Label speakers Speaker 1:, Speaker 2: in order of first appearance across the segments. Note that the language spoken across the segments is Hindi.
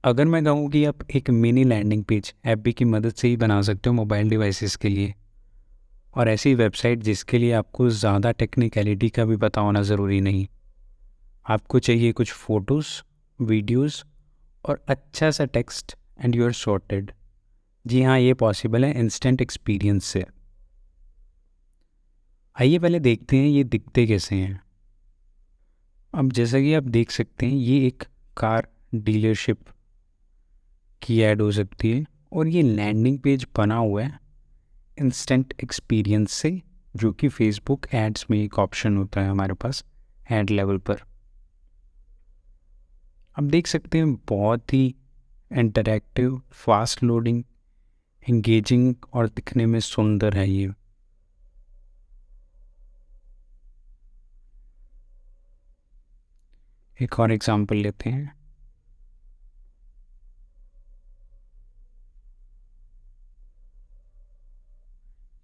Speaker 1: अगर मैं कहूँ कि आप एक मिनी लैंडिंग पेज एफबी की मदद से ही बना सकते हो मोबाइल डिवाइसेस के लिए, और ऐसी वेबसाइट जिसके लिए आपको ज़्यादा टेक्निकलिटी का भी पता होना ज़रूरी नहीं। आपको चाहिए कुछ फ़ोटोज़, वीडियोज़ और अच्छा सा text and you are sorted. जी हाँ, ये पॉसिबल है इंस्टेंट एक्सपीरियंस से। आइए पहले देखते हैं ये दिखते कैसे हैं। अब जैसा कि आप देख सकते हैं, ये एक कार डीलरशिप की ऐड हो सकती है, और ये लैंडिंग पेज बना हुआ है इंस्टेंट एक्सपीरियंस से, जो कि फेसबुक एड्स में एक ऑप्शन होता है हमारे पास एड लेवल पर। आप देख सकते हैं बहुत ही इंटरैक्टिव, फास्ट लोडिंग, एंगेजिंग और दिखने में सुंदर है ये। एक और एग्जांपल लेते हैं।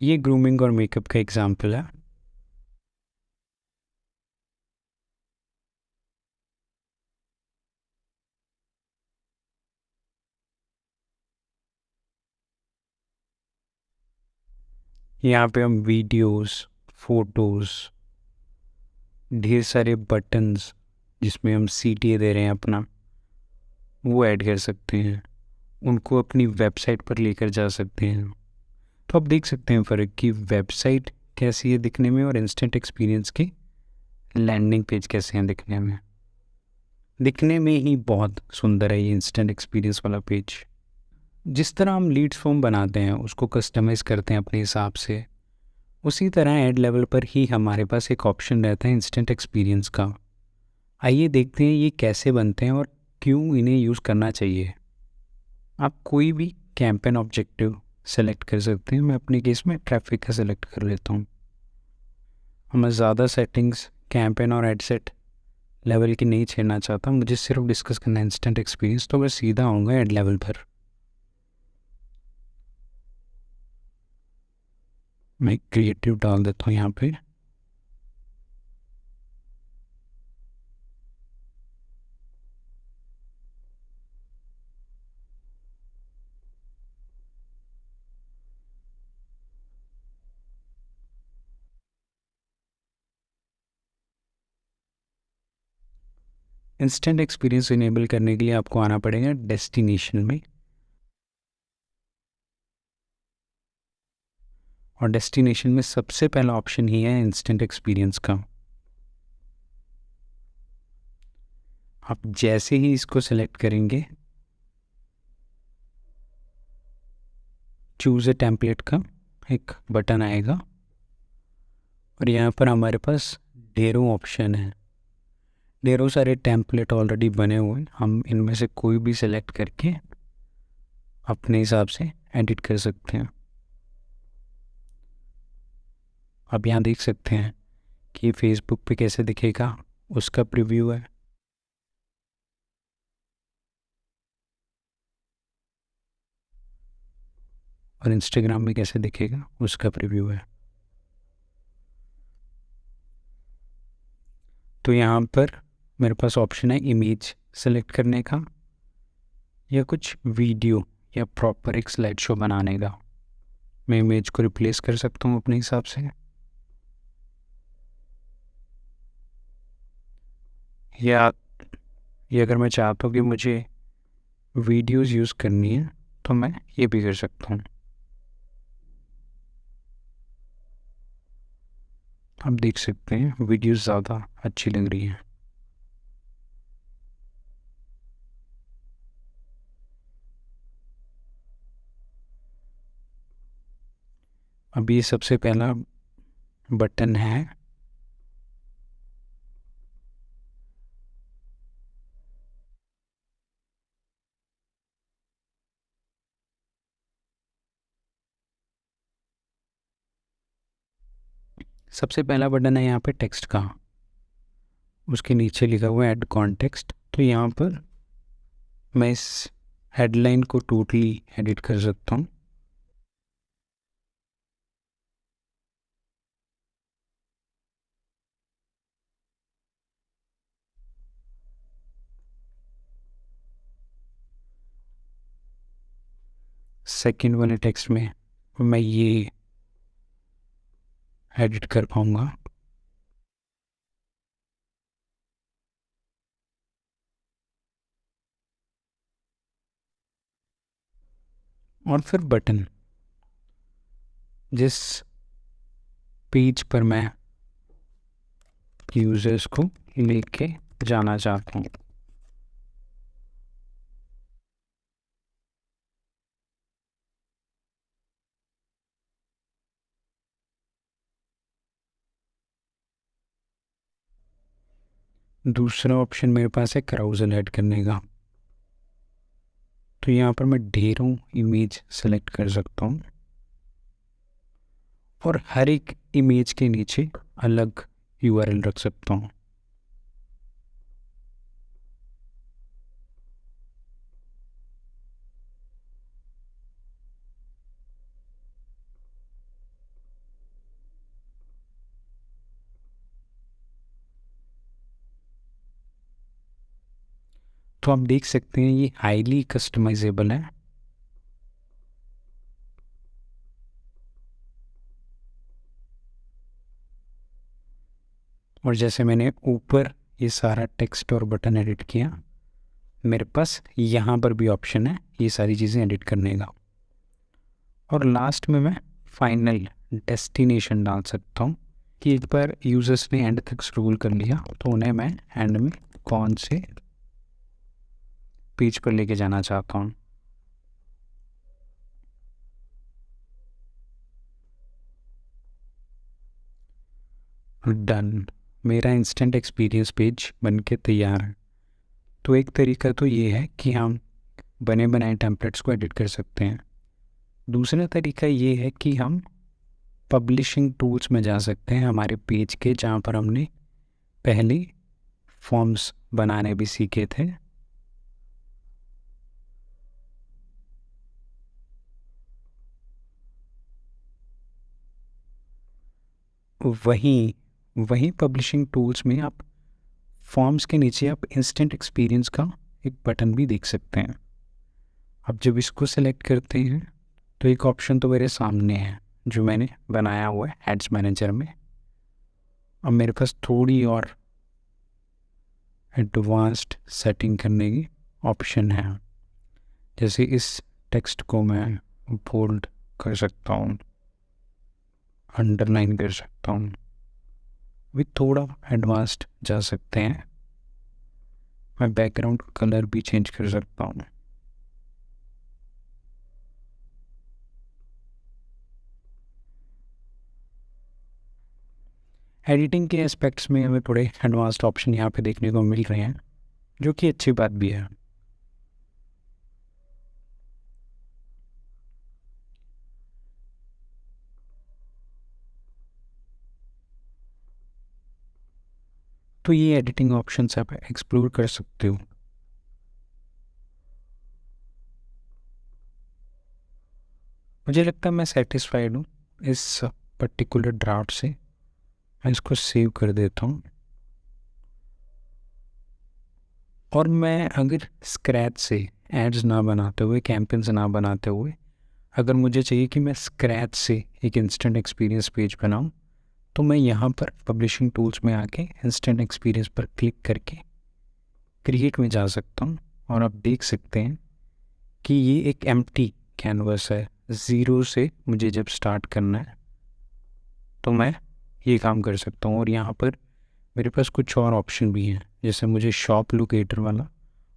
Speaker 1: ये ग्रूमिंग और मेकअप का एग्जांपल है। यहाँ पे हम वीडियोस, फोटोज़, ढेर सारे बटन्स जिसमें हम सीटी दे रहे हैं अपना, वो ऐड कर सकते हैं, उनको अपनी वेबसाइट पर लेकर जा सकते हैं। तो आप देख सकते हैं फ़र्क कि वेबसाइट कैसी है दिखने में और इंस्टेंट एक्सपीरियंस की लैंडिंग पेज कैसे हैं दिखने में। दिखने में ही बहुत सुंदर है ये इंस्टेंट एक्सपीरियंस वाला पेज। जिस तरह हम लीड्स फॉर्म बनाते हैं, उसको कस्टमाइज़ करते हैं अपने हिसाब से, उसी तरह ऐड लेवल पर ही हमारे पास एक ऑप्शन रहता है इंस्टेंट एक्सपीरियंस का। आइए देखते हैं ये कैसे बनते हैं और क्यों इन्हें यूज़ करना चाहिए। आप कोई भी कैंपेन ऑब्जेक्टिव सेलेक्ट कर सकते हैं। मैं अपने केस में ट्रैफिक का सेलेक्ट कर लेता हूँ। मैं ज़्यादा सेटिंग्स कैंपेन और एडसेट लेवल की नहीं छेड़ना चाहता, मुझे सिर्फ डिस्कस करना है इंस्टेंट एक्सपीरियंस, तो मैं सीधा आऊँगा एड लेवल पर। मैं क्रिएटिव डाल देता हूँ यहाँ पे। इंस्टेंट एक्सपीरियंस इनेबल करने के लिए आपको आना पड़ेगा डेस्टिनेशन में, और डेस्टिनेशन में सबसे पहला ऑप्शन ही है इंस्टेंट एक्सपीरियंस का। आप जैसे ही इसको सेलेक्ट करेंगे, चूज़ ए टेम्पलेट का एक बटन आएगा, और यहाँ पर हमारे पास ढेरों ऑप्शन है, ढेरों सारे टेम्पलेट ऑलरेडी बने हुए हैं। हम इनमें से कोई भी सेलेक्ट करके अपने हिसाब से एडिट कर सकते हैं। आप यहाँ देख सकते हैं कि फेसबुक पे कैसे दिखेगा, उसका प्रीव्यू है। और इंस्टाग्राम में कैसे दिखेगा, उसका प्रीव्यू है। तो यहाँ पर मेरे पास ऑप्शन है इमेज सेलेक्ट करने का, या कुछ वीडियो या प्रॉपर एक स्लाइड शो बनाने का। मैं इमेज को रिप्लेस कर सकता हूँ अपने हिसाब से, या ये अगर मैं चाहता हूँ कि मुझे वीडियोस यूज़ करनी है, तो मैं ये भी कर सकता हूँ। आप देख सकते हैं वीडियोस ज़्यादा अच्छी लग रही हैं। अब ये सबसे पहला बटन है। सबसे पहला बटन है यहाँ पे टेक्स्ट का, उसके नीचे लिखा हुआ है ऐड कॉन्टेक्स्ट। तो यहाँ पर मैं इस हेडलाइन को टोटली एडिट कर सकता हूँ। सेकंड वाले टेक्स्ट में मैं ये एडिट कर पाऊँगा। और फिर बटन, जिस पेज पर मैं यूजर्स को लेके जाना चाहता हूँ। दूसरा ऑप्शन मेरे पास है carousel ऐड करने का। तो यहाँ पर मैं ढेरों इमेज सेलेक्ट कर सकता हूँ और हर एक इमेज के नीचे अलग URL रख सकता हूँ। तो आप देख सकते हैं ये हाईली कस्टमाइजेबल है। और जैसे मैंने ऊपर ये सारा टेक्स्ट और बटन एडिट किया, मेरे पास यहाँ पर भी ऑप्शन है ये सारी चीज़ें एडिट करने का। और लास्ट में मैं फाइनल डेस्टिनेशन डाल सकता हूँ कि एक बार यूज़र्स ने एंड तक स्क्रॉल कर लिया तो उन्हें मैं एंड में कौन से पेज पर लेके जाना चाहता हूँ। डन, मेरा इंस्टेंट एक्सपीरियंस पेज बन के तैयार है। तो एक तरीका तो ये है कि हम बने बनाए टेम्पलेट्स को एडिट कर सकते हैं। दूसरा तरीका ये है कि हम पब्लिशिंग टूल्स में जा सकते हैं हमारे पेज के, जहाँ पर हमने पहले फॉर्म्स बनाने भी सीखे थे। वहीं वहीं पब्लिशिंग टूल्स में आप फॉर्म्स के नीचे आप इंस्टेंट एक्सपीरियंस का एक बटन भी देख सकते हैं। अब जब इसको सेलेक्ट करते हैं तो एक ऑप्शन तो मेरे सामने है जो मैंने बनाया हुआ है एड्स मैनेजर में। अब मेरे पास थोड़ी और एडवांस्ड सेटिंग करने की ऑप्शन है। जैसे इस टेक्स्ट को मैं बोल्ड कर सकता हूँ, अंडरलाइन कर सकता हूँ, भी थोड़ा एडवांस्ड जा सकते हैं। मैं बैकग्राउंड कलर भी चेंज कर सकता हूँ। एडिटिंग के एस्पेक्ट्स में हमें थोड़े एडवांस्ड ऑप्शन यहाँ पे देखने को मिल रहे हैं, जो कि अच्छी बात भी है। तो ये एडिटिंग ऑप्शंस आप एक्सप्लोर कर सकते हो। मुझे लगता है मैं सेटिस्फाइड हूँ इस पर्टिकुलर ड्राफ्ट से। मैं इसको सेव कर देता हूँ। और मैं अगर स्क्रैच से एड्स ना बनाते हुए, कैंपेन्स ना बनाते हुए, अगर मुझे चाहिए कि मैं स्क्रैच से एक इंस्टेंट एक्सपीरियंस पेज बनाऊँ, तो मैं यहाँ पर पब्लिशिंग टूल्स में आके इंस्टेंट एक्सपीरियंस पर क्लिक करके क्रिएट में जा सकता हूँ। और आप देख सकते हैं कि ये एक एम्प्टी कैनवस है। ज़ीरो से मुझे जब स्टार्ट करना है तो मैं ये काम कर सकता हूँ। और यहाँ पर मेरे पास कुछ और ऑप्शन भी हैं, जैसे मुझे शॉप लोकेटर वाला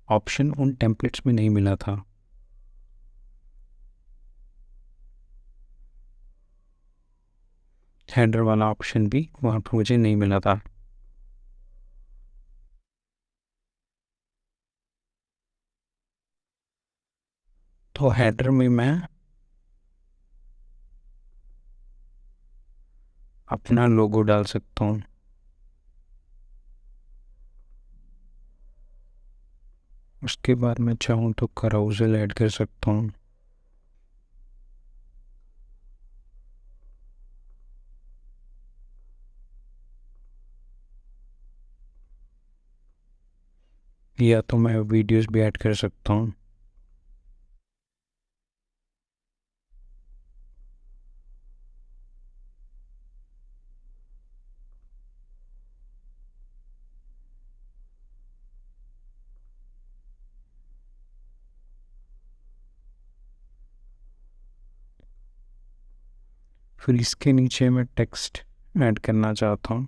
Speaker 1: ऑप्शन उन टेम्पलेट्स में नहीं मिला था। हेडर वाला ऑप्शन भी वहाँ पर मुझे नहीं मिला था। तो हेडर में मैं अपना लोगो डाल सकता हूँ। उसके बाद मैं चाहूँ तो carousel ऐड कर सकता हूँ। या तो मैं वीडियोस भी ऐड कर सकता हूँ। फिर इसके नीचे मैं टेक्स्ट ऐड करना चाहता हूँ।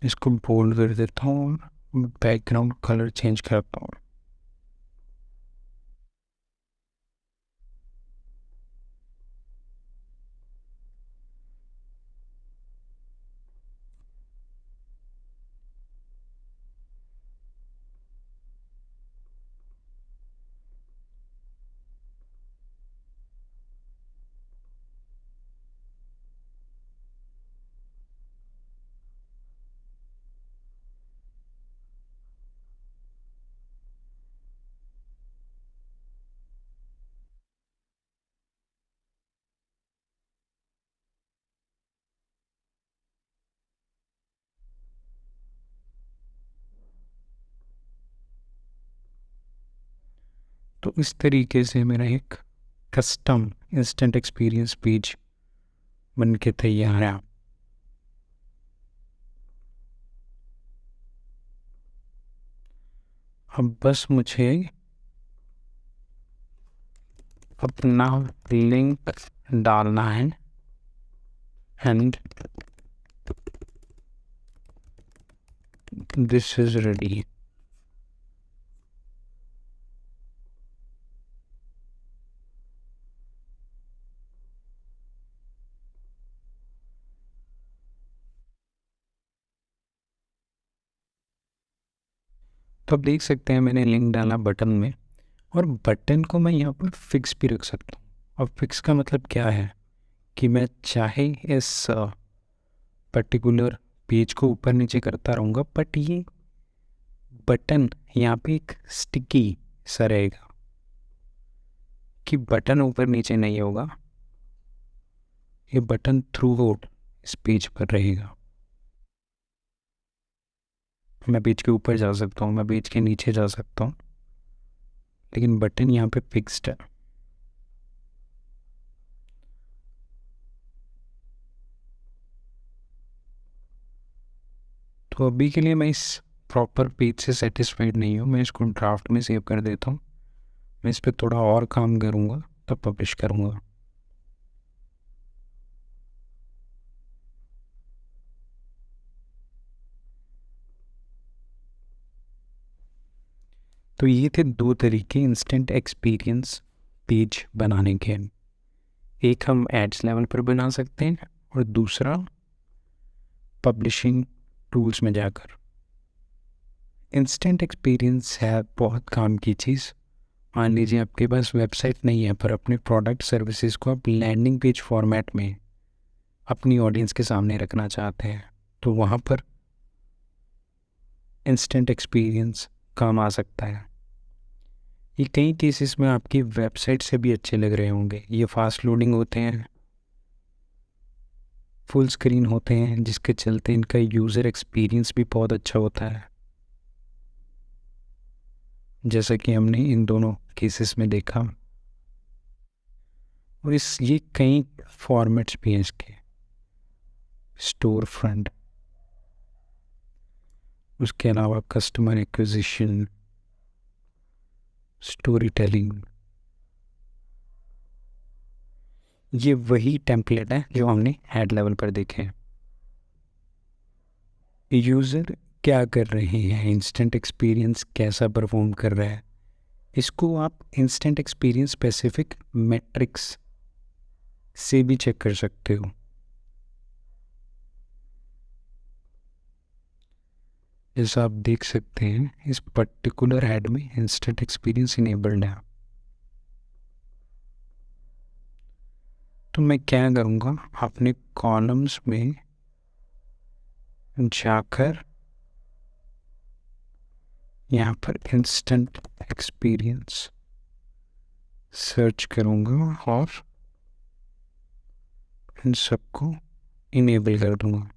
Speaker 1: इसको बोल्ड कर देता हूँ और बैकग्राउंड कलर चेंज करता हूँ। तो इस तरीके से मेरा एक कस्टम इंस्टेंट एक्सपीरियंस पेज बन के तैयार है। अब बस मुझे अपना लिंक डालना है एंड दिस इज रेडी। तो आप देख सकते हैं मैंने लिंक डाला बटन में, और बटन को मैं यहाँ पर फिक्स भी रख सकता हूँ। अब फिक्स का मतलब क्या है कि मैं चाहे इस पर्टिकुलर पेज को ऊपर नीचे करता रहूँगा, बट ये बटन यहाँ पे एक स्टिकी सा रहेगा कि बटन ऊपर नीचे नहीं होगा, ये बटन थ्रू आउट इस पेज पर रहेगा। मैं पेज के ऊपर जा सकता हूँ, मैं पेज के नीचे जा सकता हूँ, लेकिन बटन यहाँ पे फिक्स्ड है। तो अभी के लिए मैं इस प्रॉपर पेज से सेटिस्फाइड नहीं हूँ, मैं इसको ड्राफ्ट में सेव कर देता हूँ। मैं इस पर थोड़ा और काम करूँगा तब पब्लिश करूँगा। तो ये थे दो तरीके इंस्टेंट एक्सपीरियंस पेज बनाने के। एक हम एड्स लेवल पर बना सकते हैं और दूसरा पब्लिशिंग टूल्स में जाकर। इंस्टेंट एक्सपीरियंस है बहुत काम की चीज़। मान लीजिए आपके पास वेबसाइट नहीं है पर अपने प्रोडक्ट सर्विसेज को आप लैंडिंग पेज फॉर्मेट में अपनी ऑडियंस के सामने रखना चाहते हैं, तो वहाँ पर इंस्टेंट एक्सपीरियंस काम आ सकता है। ये कई केसेस में आपकी वेबसाइट से भी अच्छे लग रहे होंगे। ये फास्ट लोडिंग होते हैं, फुल स्क्रीन होते हैं, जिसके चलते इनका यूज़र एक्सपीरियंस भी बहुत अच्छा होता है, जैसा कि हमने इन दोनों केसेस में देखा। और ये कई फॉर्मेट्स भी हैं इसके, स्टोर फ्रंट, उसके अलावा कस्टमर एक्विजिशन, स्टोरी टेलिंग। ये वही टेम्पलेट है जो हमने हेड लेवल पर देखे हैं। यूज़र क्या कर रहे हैं, इंस्टेंट एक्सपीरियंस कैसा परफॉर्म कर रहा है, इसको आप इंस्टेंट एक्सपीरियंस स्पेसिफिक मैट्रिक्स से भी चेक कर सकते हो। जैसा आप देख सकते हैं इस पर्टिकुलर ऐड में इंस्टेंट एक्सपीरियंस इनेबल्ड है। तो मैं क्या करूँगा, अपने कॉलम्स में जाकर यहाँ पर इंस्टेंट एक्सपीरियंस सर्च करूँगा और इन सबको इनेबल कर दूँगा।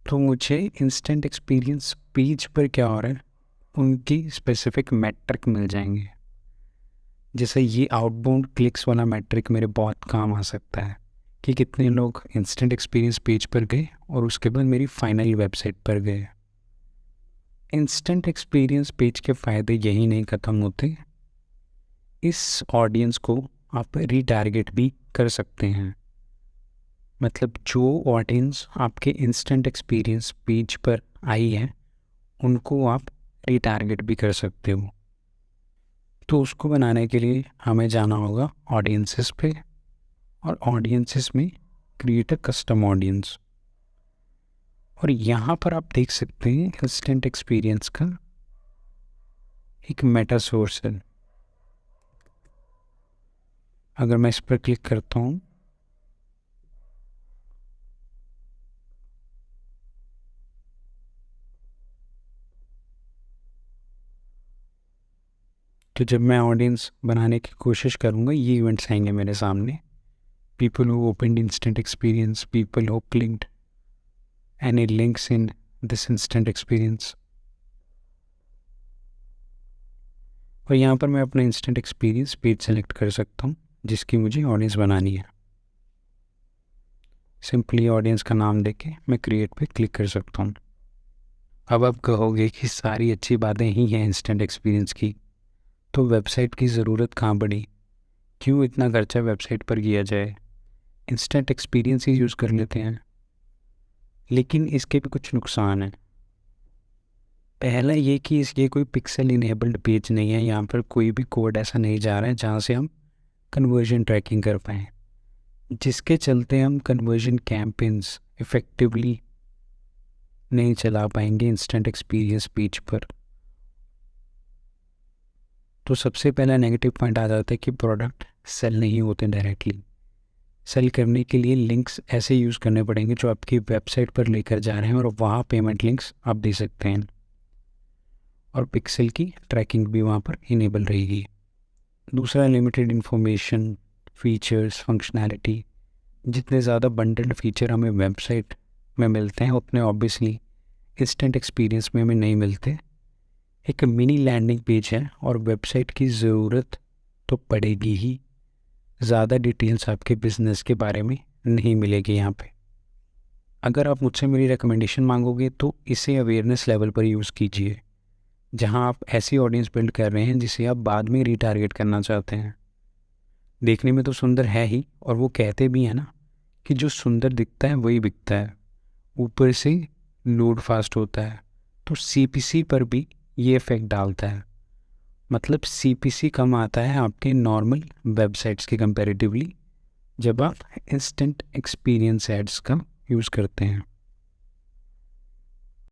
Speaker 1: तो मुझे इंस्टेंट एक्सपीरियंस पेज पर क्या हो रहा है उनकी स्पेसिफिक मैट्रिक मिल जाएंगे। जैसे ये आउटबाउंड क्लिक्स वाला मैट्रिक मेरे बहुत काम आ सकता है कि कितने लोग इंस्टेंट एक्सपीरियंस पेज पर गए और उसके बाद मेरी फाइनल वेबसाइट पर गए। इंस्टेंट एक्सपीरियंस पेज के फ़ायदे यही नहीं ख़त्म होते, इस ऑडियंस को आप रीटारगेट भी कर सकते हैं। मतलब जो ऑडियंस आपके इंस्टेंट एक्सपीरियंस पेज पर आई है उनको आप रीटारगेट भी कर सकते हो। तो उसको बनाने के लिए हमें जाना होगा ऑडियंसेस पे, और ऑडियंसेस में क्रिएट अ कस्टम ऑडियंस। और यहाँ पर आप देख सकते हैं इंस्टेंट एक्सपीरियंस का एक मेटा सोर्स है। अगर मैं इस पर क्लिक करता हूँ तो जब मैं ऑडियंस बनाने की कोशिश करूँगा ये इवेंट्स आएंगे मेरे सामने। People who opened instant experience, people who clicked any links in this instant experience. और यहाँ पर मैं अपना इंस्टेंट एक्सपीरियंस पेज सेलेक्ट कर सकता हूँ जिसकी मुझे ऑडियंस बनानी है। सिंपली ऑडियंस का नाम देके मैं क्रिएट पे क्लिक कर सकता हूँ। अब आप कहोगे कि सारी अच्छी बातें ही हैं इंस्टेंट एक्सपीरियंस की, तो वेबसाइट की ज़रूरत कहाँ पड़ी, क्यों इतना खर्चा वेबसाइट पर किया जाए, इंस्टेंट एक्सपीरियंस ही यूज़ कर लेते हैं। लेकिन इसके भी कुछ नुकसान हैं। पहला ये कि ये कोई पिक्सल इनेबल्ड पेज नहीं है, यहाँ पर कोई भी कोड ऐसा नहीं जा रहा है जहाँ से हम कन्वर्जन ट्रैकिंग कर पाएँ, जिसके चलते हम कन्वर्जन कैंपेन्स इफ़ेक्टिवली नहीं चला पाएंगे इंस्टेंट एक्सपीरियंस पेज पर। तो सबसे पहला नेगेटिव पॉइंट आ जाता है कि प्रोडक्ट सेल नहीं होते डायरेक्टली। सेल करने के लिए लिंक्स ऐसे यूज़ करने पड़ेंगे जो आपकी वेबसाइट पर लेकर जा रहे हैं और वहाँ पेमेंट लिंक्स आप दे सकते हैं, और पिक्सल की ट्रैकिंग भी वहाँ पर इनेबल रहेगी। दूसरा, लिमिटेड इन्फॉर्मेशन, फीचर्स, फंक्शनैलिटी। जितने ज़्यादा बंडल्ड फीचर हमें वेबसाइट में मिलते हैं उतने ऑब्वियसली इंस्टेंट एक्सपीरियंस में हमें नहीं मिलते। एक मिनी लैंडिंग पेज है और वेबसाइट की ज़रूरत तो पड़ेगी ही, ज़्यादा डिटेल्स आपके बिज़नेस के बारे में नहीं मिलेगी यहाँ पे। अगर आप मुझसे मेरी रिकमेंडेशन मांगोगे तो इसे अवेयरनेस लेवल पर यूज़ कीजिए, जहाँ आप ऐसी ऑडियंस बिल्ड कर रहे हैं जिसे आप बाद में रीटारगेट करना चाहते हैं। देखने में तो सुंदर है ही, और वो कहते भी हैं ना कि जो सुंदर दिखता है वही बिकता है, ऊपर से लोड फास्ट होता है। तो CPC पर भी ये इफ़ेक्ट डालता है। मतलब CPC कम आता है आपके नॉर्मल वेबसाइट्स के कंपैरेटिवली जब आप इंस्टेंट एक्सपीरियंस एड्स का यूज़ करते हैं।